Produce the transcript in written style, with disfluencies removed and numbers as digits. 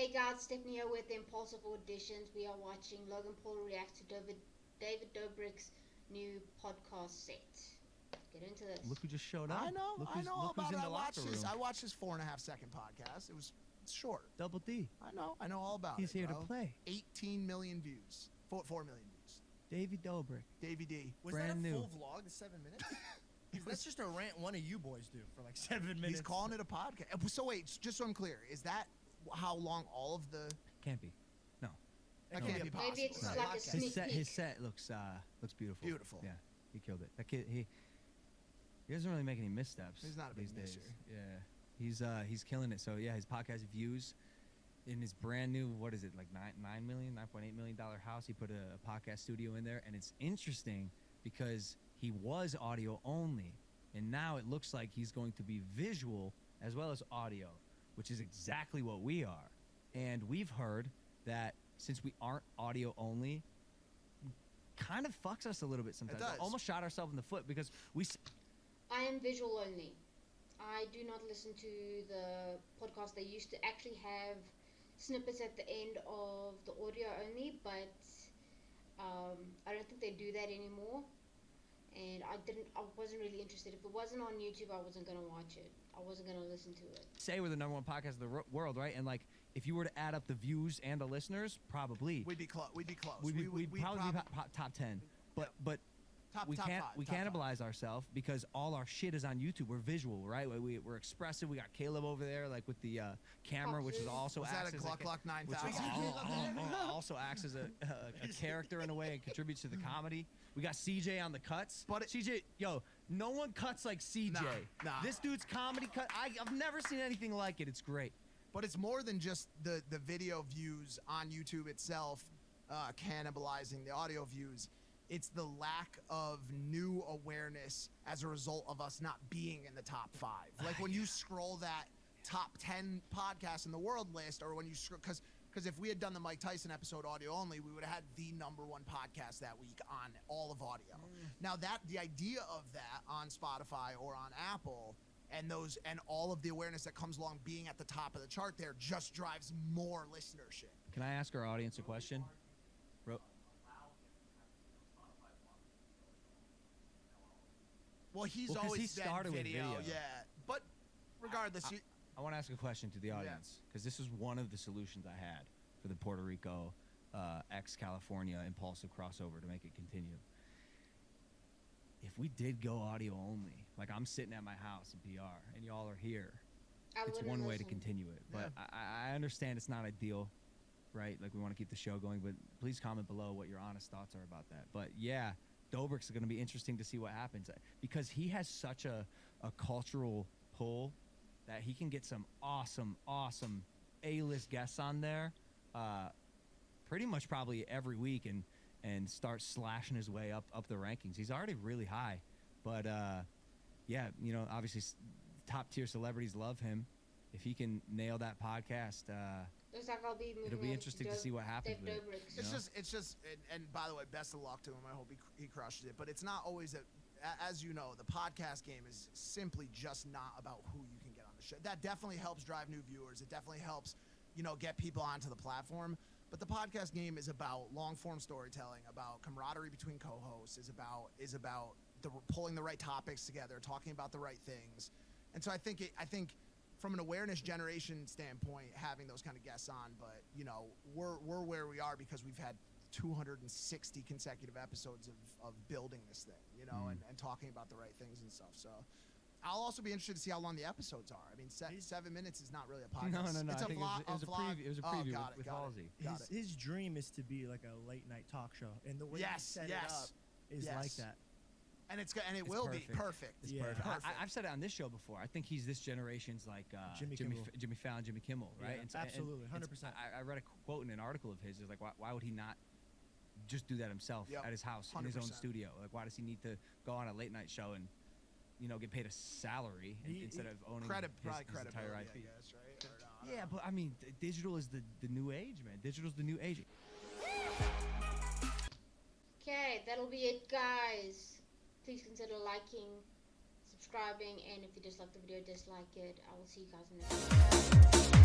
Hey guys, Stephanie here with Impulsive Auditions. We are watching Logan Paul react to David Dobriks' new podcast set. Get into this. Look who just showed up. I know Look about who's it. in the locker room. I watched his 4.5-second podcast. It's short. Double D. I know all about He's it. here bro. to play. 18 million views. 4 million views. Davey Dobrik. Davey D. Was Brand that a new. full vlog, the 7 minutes? That's just a rant one of you boys do for like 7 minutes. He's calling it a podcast. So wait, just so I'm clear, is that how long all of the... Can't be. No. That No. can't be possible. Maybe it's No. like a His sneak peek. His set looks beautiful. Beautiful. Yeah, he killed it. That kid, he doesn't really make any missteps. He's not a big these days. misser. Yeah, he's killing it. So yeah, his podcast views in his brand new, what is it, like $9.8 million house. He put a podcast studio in there, and it's interesting because he was audio only, and now it looks like he's going to be visual as well as audio, which is exactly what we are. And we've heard that since we aren't audio only, kind of fucks us a little bit sometimes. It does. Almost shot ourselves in the foot because we. I am visual only. I do not listen to the podcast. They used to actually have snippets at the end of the audio only, but I don't think they do that anymore. And I wasn't really interested. If it wasn't on YouTube, I wasn't gonna watch it. I wasn't gonna listen to it. Say we're the #1 podcast in the world, right? And like, if you were to add up the views and the listeners, probably We'd be close. We'd be close. we'd probably be top 10. But top we top can't five, we top cannibalize ourselves because all our shit is on YouTube. We're visual, right? We're expressive. We got Caleb over there, like with the camera, which is also Was that acts a as Gluck Gluck which 9000? also acts as a character in a way and contributes to the comedy. We got CJ on the cuts. But CJ, yo, no one cuts like CJ. Nah. This dude's comedy cut. I've never seen anything like it. It's great. But it's more than just the video views on YouTube itself cannibalizing the audio views. It's the lack of new awareness as a result of us not being in the top 5. Like when you scroll that top 10 podcasts in the world list, or when you scroll, because if we had done the Mike Tyson episode audio only, we would have had the #1 podcast that week on all of audio. Now the idea of that on Spotify or on Apple and all of the awareness that comes along being at the top of the chart there just drives more listenership. Can I ask our audience a question? Well, he's 'cause always he been started with video, video. yeah. But regardless, I want to ask a question to the audience because this is one of the solutions I had for the Puerto Rico ex-California impulsive crossover to make it continue. If we did go audio only, like I'm sitting at my house in PR and y'all are here, it's one way to continue it. But I understand it's not ideal, right? Like we want to keep the show going, but please comment below what your honest thoughts are about that. But yeah, Dobriks is going to be interesting to see what happens because he has such a cultural pull that he can get some awesome A-list guests on there pretty much probably every week and start slashing his way up the rankings. He's already really high, but yeah, you know, obviously top tier celebrities love him. If he can nail that podcast, Looks like I'll be moving it'll be on interesting to see what happens with it. Dobriks. it's just, and by the way, best of luck to him. I hope he crushes it. But it's not always that. As you know, the podcast game is simply just not about who you can get on the show. That definitely helps drive new viewers. It definitely helps, get people onto the platform. But the podcast game is about long-form storytelling, about camaraderie between co-hosts, is about pulling the right topics together, talking about the right things. And so I think from an awareness generation standpoint, having those kind of guests on, but we're where we are because we've had 260 consecutive episodes of building this thing, and talking about the right things and stuff. So I'll also be interested to see how long the episodes are. I mean, 7 minutes is not really a podcast. No. It's I a think vlog. it was a preview. It was a preview with Halsey. His dream is to be like a late night talk show, and the way he set it up is like that. And it will be perfect. It's Yeah. perfect. I've said it on this show before. I think he's this generation's like Jimmy Fallon, Jimmy Kimmel, right? Yeah, absolutely, 100%. I read a quote in an article of his. It's like, why would he not just do that himself at his house in his own 100%. studio? Like, why does he need to go on a late night show and get paid a salary instead of owning his entire IP? I guess, right? Or, Yeah, but I mean, digital is the new age, man. Digital's the new age. Okay, that'll be it, guys. Please consider liking, subscribing, and if you dislike the video, dislike it. I will see you guys in the next video.